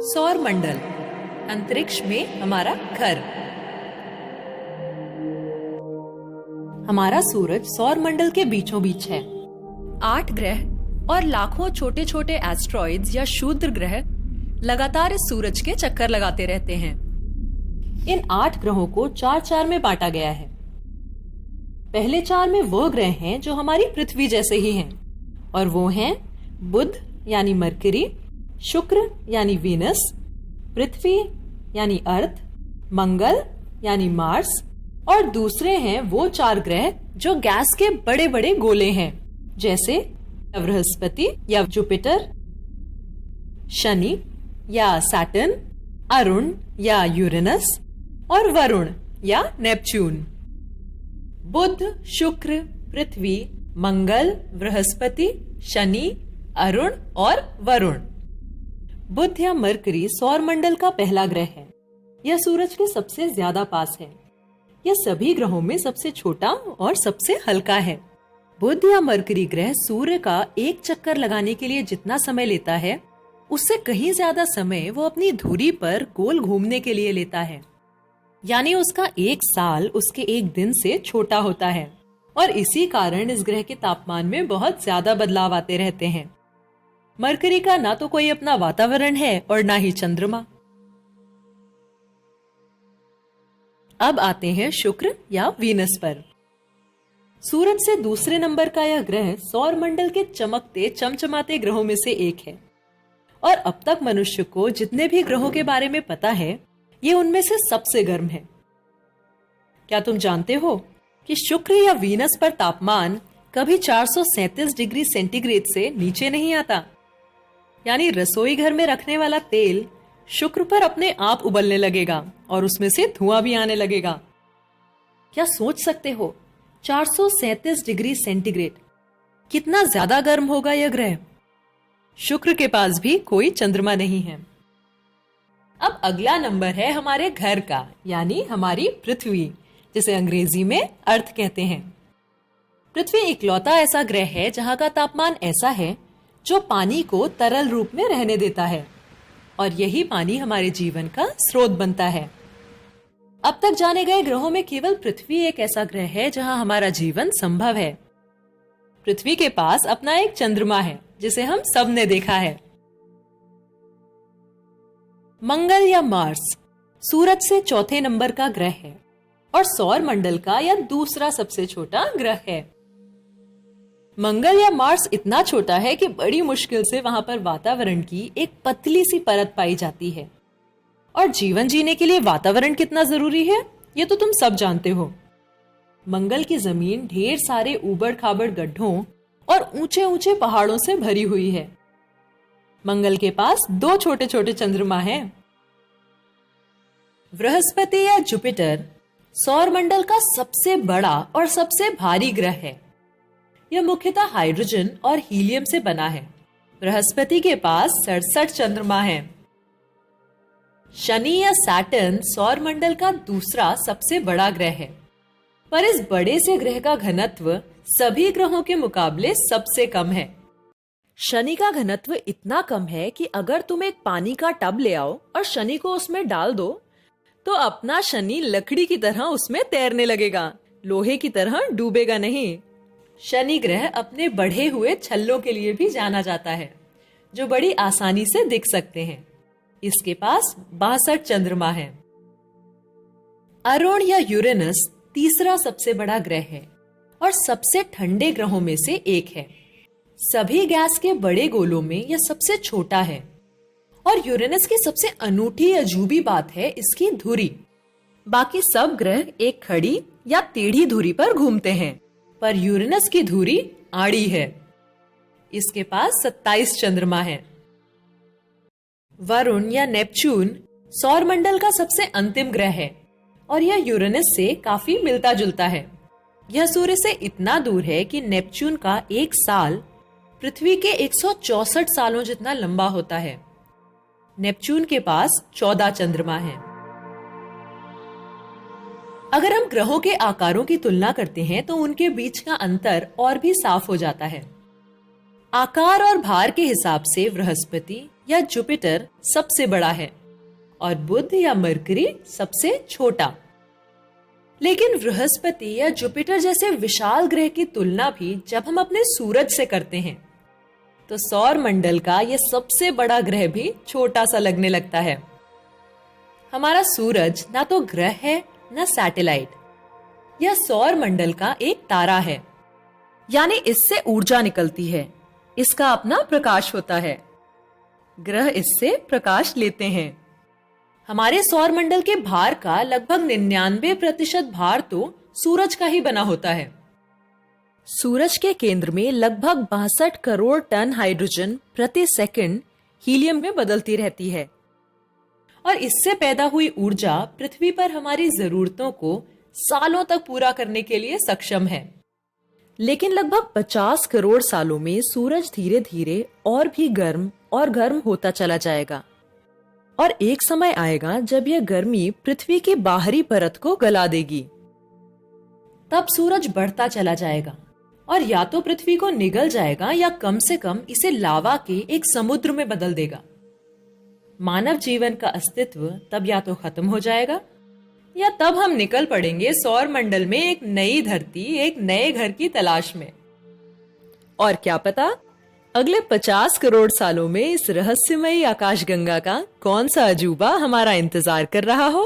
सौर मंडल, अंतरिक्ष में हमारा घर। हमारा सूरज सौर मंडल के बीचों बीच है। 8 ग्रह और लाखों छोटे छोटे एस्ट्रॉइड्स या क्षुद्र ग्रह लगातार इस सूरज के चक्कर लगाते रहते हैं। इन 8 ग्रहों को 4-4 में बांटा गया है। पहले 4 में वो ग्रह हैं जो हमारी पृथ्वी जैसे ही हैं, और वो हैं बुध यानी मरकरी, शुक्र यानी वीनस, पृथ्वी यानी अर्थ, मंगल यानी मार्स, और दूसरे हैं वो 4 ग्रह जो गैस के बड़े बड़े गोले हैं, जैसे बृहस्पति या जुपिटर, शनि या सैटर्न, अरुण या यूरेनस और वरुण या नेपच्यून। बुध, शुक्र, पृथ्वी, मंगल, बृहस्पति, शनि, अरुण और वरुण। बुध या मरकरी सौर मंडल का पहला ग्रह है। यह सूरज के सबसे ज्यादा पास है। यह सभी ग्रहों में सबसे छोटा और सबसे हल्का है। बुध या मरकरी ग्रह सूर्य का एक चक्कर लगाने के लिए जितना समय लेता है, उससे कहीं ज्यादा समय वो अपनी धुरी पर गोल घूमने के लिए लेता है। यानी उसका 1 साल उसके 1 दिन से छोटा होता है, और इसी कारण इस ग्रह के तापमान में बहुत ज्यादा बदलाव आते रहते हैं। मरकरी का ना तो कोई अपना वातावरण है और ना ही चंद्रमा। अब आते हैं शुक्र या वीनस पर। सूरज से दूसरे नंबर का यह ग्रह सौर मंडल के चमकते चमचमाते ग्रहों में से एक है, और अब तक मनुष्य को जितने भी ग्रहों के बारे में पता है, ये उनमें से सबसे गर्म है। क्या तुम जानते हो कि शुक्र या वीनस पर तापमान कभी 437 डिग्री सेंटीग्रेड से नीचे नहीं आता? यानी रसोई घर में रखने वाला तेल शुक्र पर अपने आप उबलने लगेगा और उसमें से धुआं भी आने लगेगा। क्या सोच सकते हो, 437 डिग्री सेंटीग्रेड, कितना ज्यादा गर्म होगा यह ग्रह। शुक्र के पास भी कोई चंद्रमा नहीं है। अब अगला नंबर है हमारे घर का, यानी हमारी पृथ्वी, जिसे अंग्रेजी में अर्थ कहते हैं। पृथ्वी इकलौता ऐसा ग्रह है जहां का तापमान ऐसा है जो पानी को तरल रूप में रहने देता है, और यही पानी हमारे जीवन का स्रोत बनता है। अब तक जाने गए ग्रहों में केवल पृथ्वी एक ऐसा ग्रह है जहां हमारा जीवन संभव है। पृथ्वी के पास अपना एक चंद्रमा है जिसे हम सब ने देखा है। मंगल या मार्स सूरज से चौथे नंबर का ग्रह है और सौर मंडल का यह दूसरा सबसे छोटा ग्रह है। मंगल या मार्स इतना छोटा है कि बड़ी मुश्किल से वहां पर वातावरण की एक पतली सी परत पाई जाती है। और जीवन जीने के लिए वातावरण कितना जरूरी है, ये तो तुम सब जानते हो। मंगल की जमीन ढेर सारे ऊबड़ खाबड़ गड्ढों और ऊंचे ऊंचे पहाड़ों से भरी हुई है। मंगल के पास 2 छोटे छोटे चंद्रमा हैं। बृहस्पति या जुपिटर सौर मंडल का सबसे बड़ा और सबसे भारी ग्रह है। यह मुख्यतः हाइड्रोजन और हीलियम से बना है। बृहस्पति के पास 67 चंद्रमा हैं। शनि या सैटर्न सौर मंडल का दूसरा सबसे बड़ा ग्रह है, पर इस बड़े से ग्रह का घनत्व सभी ग्रहों के मुकाबले सबसे कम है। शनि का घनत्व इतना कम है कि अगर तुम एक पानी का टब ले आओ और शनि को उसमें डाल दो, तो अपना शनि लकड़ी की तरह उसमें तैरने लगेगा, लोहे की तरह डूबेगा नहीं। शनि ग्रह अपने बढ़े हुए छल्लों के लिए भी जाना जाता है, जो बड़ी आसानी से दिख सकते हैं। इसके पास 62 चंद्रमा हैं। अरुण या यूरेनस तीसरा सबसे बड़ा ग्रह है और सबसे ठंडे ग्रहों में से एक है। सभी गैस के बड़े गोलों में यह सबसे छोटा है, और यूरेनस की सबसे अनूठी अजूबी बात है इसकी धुरी। बाकी सब ग्रह एक खड़ी या टेढ़ी धुरी पर घूमते हैं, पर यूरेनस की धुरी आड़ी है। इसके पास 27 चंद्रमा हैं। वरुण या नेपच्यून सौर मंडल का सबसे अंतिम ग्रह है, और यह यूरेनस से काफी मिलता जुलता है। यह सूर्य से इतना दूर है कि नेपच्यून का 1 साल पृथ्वी के 164 सालों जितना लंबा होता है। नेपच्यून के पास 14 चंद्रमा हैं। अगर हम ग्रहों के आकारों की तुलना करते हैं तो उनके बीच का अंतर और भी साफ हो जाता है। आकार और भार के हिसाब से बृहस्पति या जुपिटर सबसे बड़ा है और बुध या मरकरी सबसे छोटा। लेकिन बृहस्पति या जुपिटर जैसे विशाल ग्रह की तुलना भी जब हम अपने सूरज से करते हैं तो सौर मंडल का यह सबसे बड़ा ग्रह भी छोटा सा लगने लगता है। हमारा सूरज ना तो ग्रह है ना सैटेलाइट, यह सौर मंडल का एक तारा है, यानी इससे ऊर्जा निकलती है, इसका अपना प्रकाश होता है, ग्रह इससे प्रकाश लेते हैं। हमारे सौर मंडल के भार का लगभग 99% भार तो सूरज का ही बना होता है। सूरज के केंद्र में लगभग 62 करोड़ टन हाइड्रोजन प्रति सेकंड हीलियम में बदलती रहती है और इससे पैदा हुई ऊर्जा पृथ्वी पर हमारी जरूरतों को सालों तक पूरा करने के लिए सक्षम है। लेकिन लगभग 50 करोड़ सालों में सूरज धीरे धीरे और भी गर्म और गर्म होता चला जाएगा और एक समय आएगा जब यह गर्मी पृथ्वी की बाहरी परत को गला देगी। तब सूरज बढ़ता चला जाएगा और या तो पृथ्वी को निगल जाएगा या कम से कम इसे लावा के एक समुद्र में बदल देगा। मानव जीवन का अस्तित्व तब या तो खत्म हो जाएगा या तब हम निकल पड़ेंगे सौर मंडल में एक नई धरती, एक नए घर की तलाश में। और क्या पता अगले 50 करोड़ सालों में इस रहस्यमयी आकाशगंगा का कौन सा अजूबा हमारा इंतजार कर रहा हो।